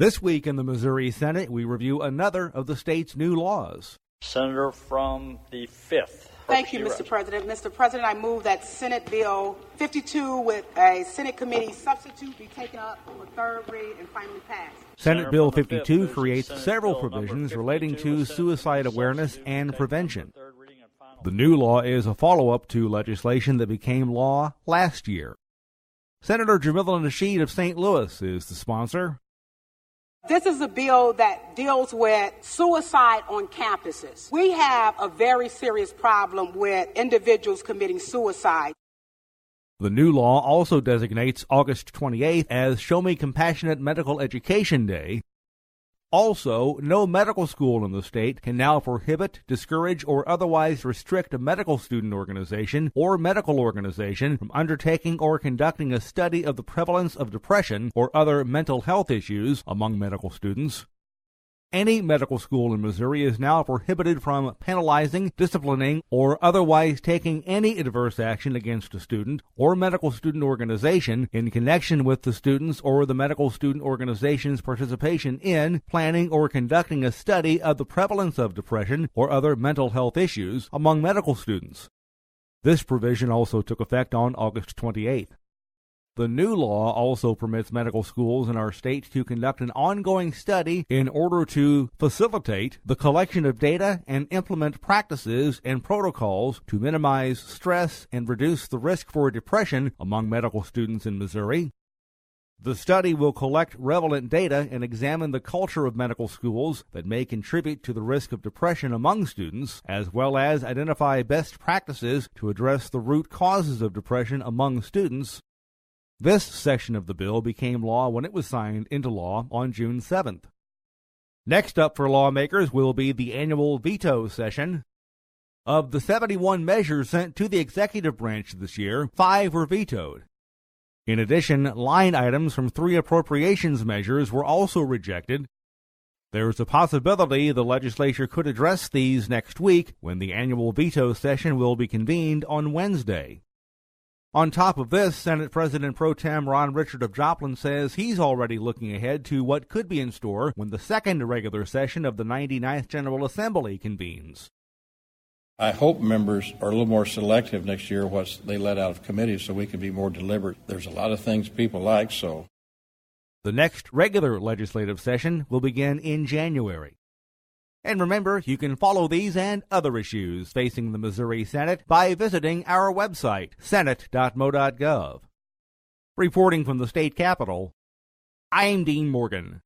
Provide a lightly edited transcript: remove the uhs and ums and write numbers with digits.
This week in the Missouri Senate, we review another of the state's new laws. Senator from the 5th. Thank you, Mr. President. Mr. President, I move that Senate Bill 52 with a Senate committee substitute be taken up for third read and finally passed. Senate Bill 52 creates several provisions relating to suicide awareness and prevention. The new law is a follow-up to legislation that became law last year. Senator Jamila Nasheed of St. Louis is the sponsor. This is a bill that deals with suicide on campuses. We have a very serious problem with individuals committing suicide. The new law also designates August 28th as Show Me Compassionate Medical Education Day. Also, no medical school in the state can now prohibit, discourage, or otherwise restrict a medical student organization or medical organization from undertaking or conducting a study of the prevalence of depression or other mental health issues among medical students. Any medical school in Missouri is now prohibited from penalizing, disciplining, or otherwise taking any adverse action against a student or medical student organization in connection with the student's or the medical student organization's participation in, planning, or conducting a study of the prevalence of depression or other mental health issues among medical students. This provision also took effect on August 28th. The new law also permits medical schools in our state to conduct an ongoing study in order to facilitate the collection of data and implement practices and protocols to minimize stress and reduce the risk for depression among medical students in Missouri. The study will collect relevant data and examine the culture of medical schools that may contribute to the risk of depression among students, as well as identify best practices to address the root causes of depression among students. This section of the bill became law when it was signed into law on June 7th. Next up for lawmakers will be the annual veto session. Of the 71 measures sent to the executive branch this year, 5 were vetoed. In addition, line items from 3 appropriations measures were also rejected. There is a possibility the legislature could address these next week when the annual veto session will be convened on Wednesday. On top of this, Senate President Pro Tem Ron Richard of Joplin says he's already looking ahead to what could be in store when the second regular session of the 99th General Assembly convenes. I hope members are a little more selective next year what they let out of committee so we can be more deliberate. There's a lot of things people like, so. The next regular legislative session will begin in January. And remember, you can follow these and other issues facing the Missouri Senate by visiting our website, senate.mo.gov. Reporting from the state capitol, I'm Dean Morgan.